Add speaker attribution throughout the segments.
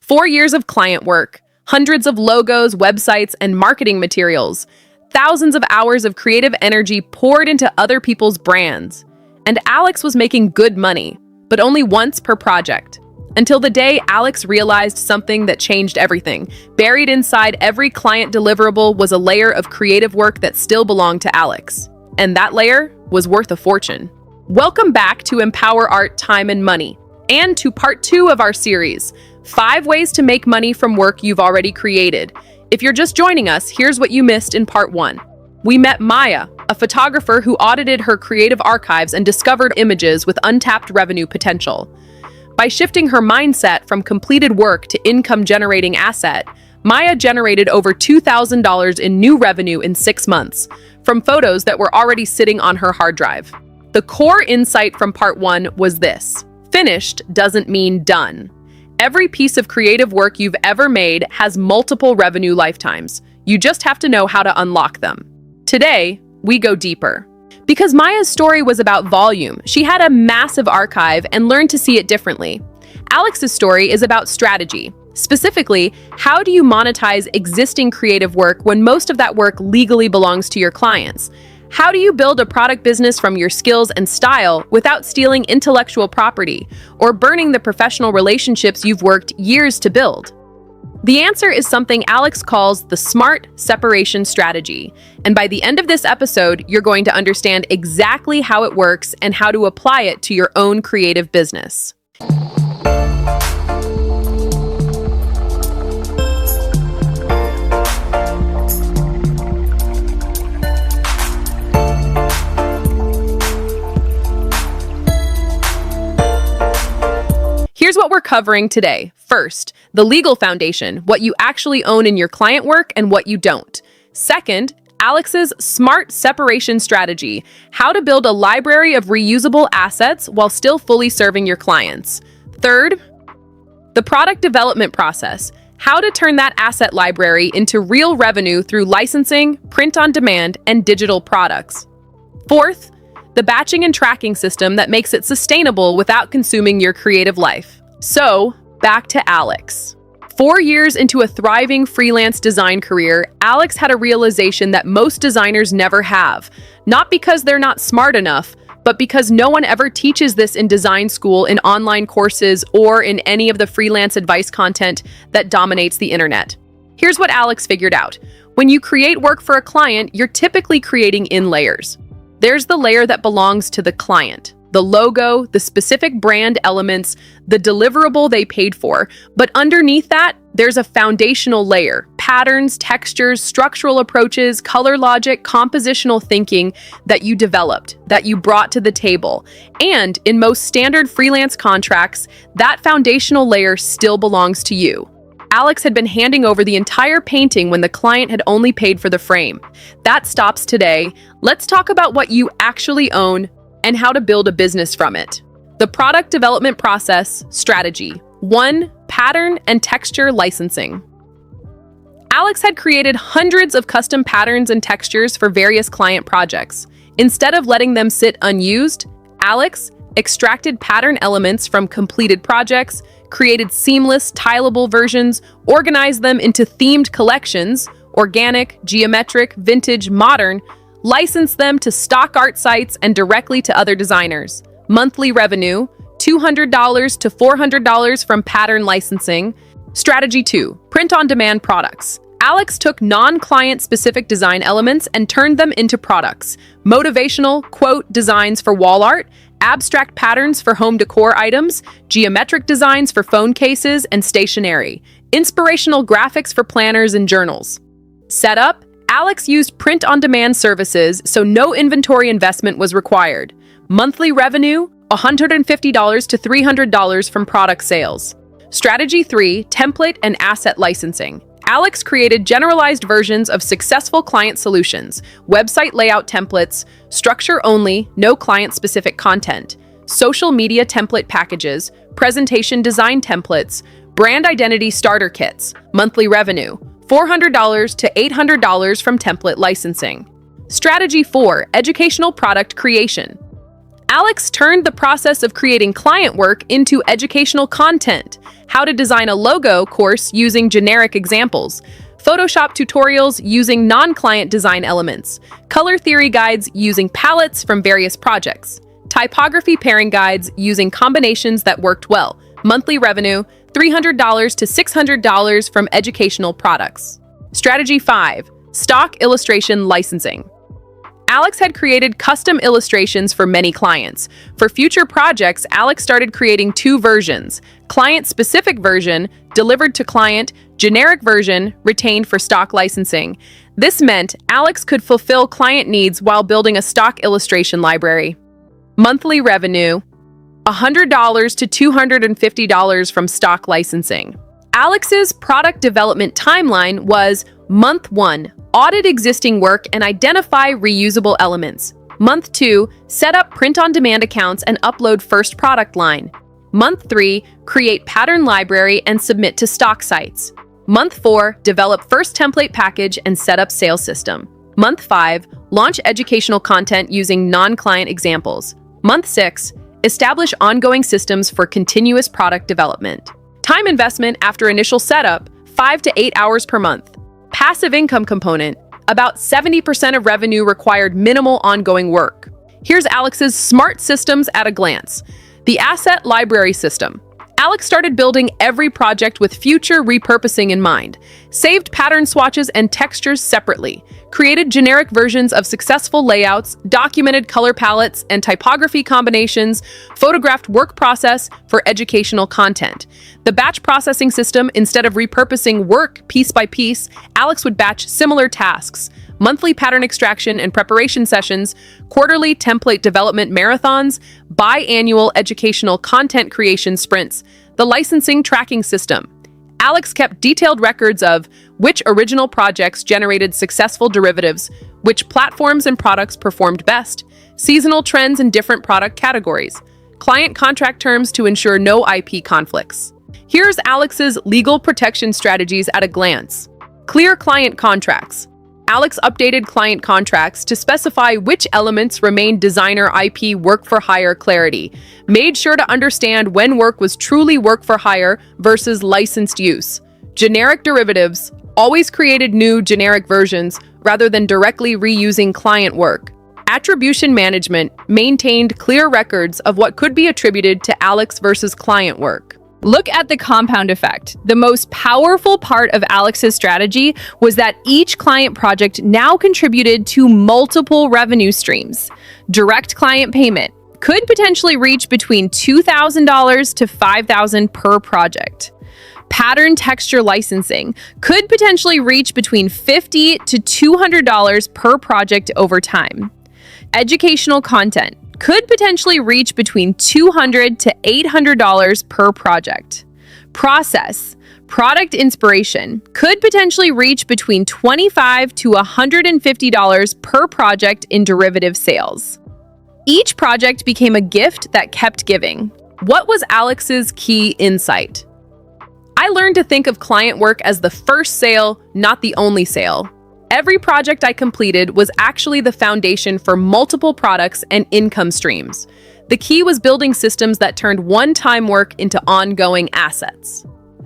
Speaker 1: 4 years of client work, hundreds of logos, websites, and marketing materials, thousands of hours of creative energy poured into other people's brands. And Alex was making good money, but only once per project. Until the day Alex realized something that changed everything. Buried inside every client deliverable was a layer of creative work that still belonged to Alex. And that layer was worth a fortune. Welcome back to Empower Art, Time, and Money, and to part 2 of our series, 5 ways to make money from work you've already created. If you're just joining us, here's what you missed in part 1. We met Maya, a photographer who audited her creative archives and discovered images with untapped revenue potential. By shifting her mindset from completed work to income-generating asset, Maya generated over $2,000 in new revenue in 6 months, from photos that were already sitting on her hard drive. The core insight from part 1 was this: finished doesn't mean done. Every piece of creative work you've ever made has multiple revenue lifetimes. You just have to know how to unlock them. Today, we go deeper. Because Maya's story was about volume, she had a massive archive and learned to see it differently. Alex's story is about strategy. Specifically, how do you monetize existing creative work when most of that work legally belongs to your clients? How do you build a product business from your skills and style without stealing intellectual property or burning the professional relationships you've worked years to build? The answer is something Alex calls the smart separation strategy. And by the end of this episode, you're going to understand exactly how it works and how to apply it to your own creative business. Here's what we're covering today. First, the legal foundation, what you actually own in your client work and what you don't. Second, Alex's smart separation strategy, how to build a library of reusable assets while still fully serving your clients. Third, the product development process, how to turn that asset library into real revenue through licensing, print on demand, and digital products. Fourth, the batching and tracking system that makes it sustainable without consuming your creative life. So, back to Alex. 4 years into a thriving freelance design career, Alex had a realization that most designers never have. Not because they're not smart enough, but because no one ever teaches this in design school, in online courses, or in any of the freelance advice content that dominates the internet. Here's what Alex figured out. When you create work for a client, you're typically creating in layers. There's the layer that belongs to the client, the logo, the specific brand elements, the deliverable they paid for. But underneath that, there's a foundational layer, patterns, textures, structural approaches, color logic, compositional thinking that you developed, that you brought to the table. And in most standard freelance contracts, that foundational layer still belongs to you. Alex had been handing over the entire painting when the client had only paid for the frame. That stops today. Let's talk about what you actually own and how to build a business from it. The product development process strategy. 1. Pattern and texture licensing. Alex had created hundreds of custom patterns and textures for various client projects. Instead of letting them sit unused, Alex extracted pattern elements from completed projects, created seamless, tileable versions, organized them into themed collections, organic, geometric, vintage, modern, licensed them to stock art sites and directly to other designers. Monthly revenue, $200 to $400 from pattern licensing. Strategy 2, print-on-demand products. Alex took non-client specific design elements and turned them into products. Motivational, quote, designs for wall art, abstract patterns for home decor items, geometric designs for phone cases and stationery, inspirational graphics for planners and journals. Setup: Alex used print-on-demand services, so no inventory investment was required. Monthly revenue, $150 to $300 from product sales. Strategy 3, template and asset licensing. Alex created generalized versions of successful client solutions, website layout templates, structure only, no client-specific content, social media template packages, presentation design templates, brand identity starter kits, monthly revenue, $400 to $800 from template licensing. Strategy 4, educational product creation. Alex turned the process of creating client work into educational content. How to design a logo course using generic examples. Photoshop tutorials using non-client design elements. Color theory guides using palettes from various projects. Typography pairing guides using combinations that worked well. Monthly revenue, $300 to $600 from educational products. Strategy 5. Stock illustration licensing. Alex had created custom illustrations for many clients. For future projects, Alex started creating 2 versions: client-specific version, delivered to client, generic version, retained for stock licensing. This meant Alex could fulfill client needs while building a stock illustration library. Monthly revenue, $100 to $250 from stock licensing. Alex's product development timeline was Month 1, audit existing work and identify reusable elements. Month 2, set up print-on-demand accounts and upload first product line. Month 3, create pattern library and submit to stock sites. Month 4, develop first template package and set up sales system. Month 5, launch educational content using non-client examples. Month 6, establish ongoing systems for continuous product development. Time investment after initial setup, 5 to 8 hours per month. Passive income component, about 70% of revenue required minimal ongoing work. Here's Alex's smart systems at a glance. The asset library system. Alex started building every project with future repurposing in mind, saved pattern swatches and textures separately, created generic versions of successful layouts, documented color palettes and typography combinations, photographed work process for educational content. The batch processing system, instead of repurposing work piece by piece, Alex would batch similar tasks, monthly pattern extraction and preparation sessions, quarterly template development marathons, biannual educational content creation sprints. The licensing tracking system. Alex kept detailed records of which original projects generated successful derivatives, which platforms and products performed best, seasonal trends in different product categories, client contract terms to ensure no IP conflicts. Here's Alex's legal protection strategies at a glance. Clear client contracts. Alex updated client contracts to specify which elements remained designer IP work-for-hire clarity, made sure to understand when work was truly work-for-hire versus licensed use. Generic derivatives, always created new generic versions rather than directly reusing client work. Attribution management maintained clear records of what could be attributed to Alex versus client work. Look at the compound effect. The most powerful part of Alex's strategy was that each client project now contributed to multiple revenue streams. Direct client payment could potentially reach between $2,000 to $5,000 per project. Pattern texture licensing could potentially reach between $50 to $200 per project over time. Educational content could potentially reach between $200 to $800 per project. Process, product inspiration could potentially reach between $25 to $150 per project in derivative sales. Each project became a gift that kept giving. What was Alex's key insight? I learned to think of client work as the first sale, not the only sale. Every project I completed was actually the foundation for multiple products and income streams. The key was building systems that turned one-time work into ongoing assets.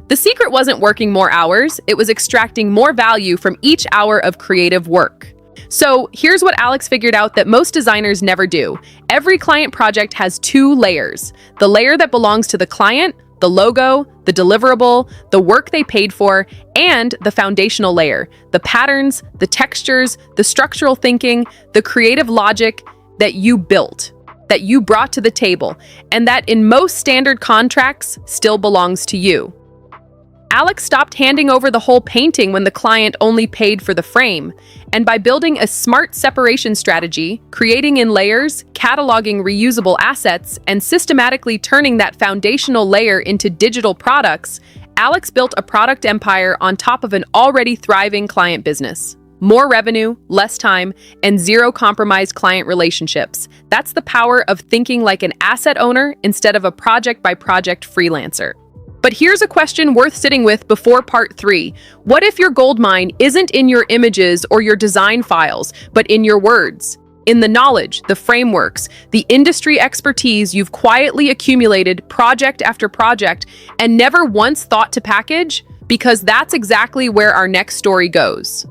Speaker 1: The secret wasn't working more hours, it was extracting more value from each hour of creative work. So here's what Alex figured out that most designers never do. Every client project has 2 layers. The layer that belongs to the client, the logo, the deliverable, the work they paid for, and the foundational layer, the patterns, the textures, the structural thinking, the creative logic that you built, that you brought to the table, and that in most standard contracts still belongs to you. Alex stopped handing over the whole painting when the client only paid for the frame, and by building a smart separation strategy, creating in layers, cataloging reusable assets, and systematically turning that foundational layer into digital products, Alex built a product empire on top of an already thriving client business. More revenue, less time, and zero compromised client relationships. That's the power of thinking like an asset owner instead of a project-by-project freelancer. But here's a question worth sitting with before part 3. What if your gold mine isn't in your images or your design files, but in your words? In the knowledge, the frameworks, the industry expertise you've quietly accumulated project after project and never once thought to package? Because that's exactly where our next story goes.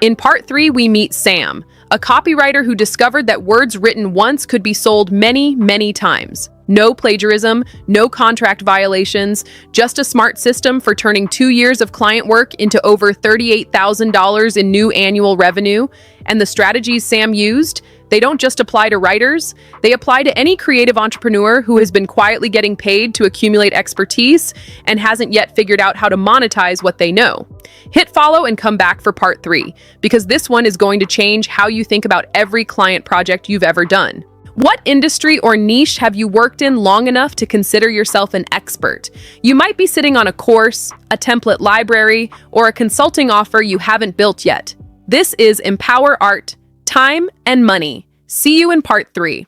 Speaker 1: In part 3, we meet Sam, a copywriter who discovered that words written once could be sold many, many times. No plagiarism, no contract violations, just a smart system for turning 2 years of client work into over $38,000 in new annual revenue. And the strategies Sam used, they don't just apply to writers, they apply to any creative entrepreneur who has been quietly getting paid to accumulate expertise and hasn't yet figured out how to monetize what they know. Hit follow and come back for part 3, because this one is going to change how you think about every client project you've ever done. What industry or niche have you worked in long enough to consider yourself an expert? You might be sitting on a course, a template library, or a consulting offer you haven't built yet. This is Empower Art, Time and Money. See you in part 3.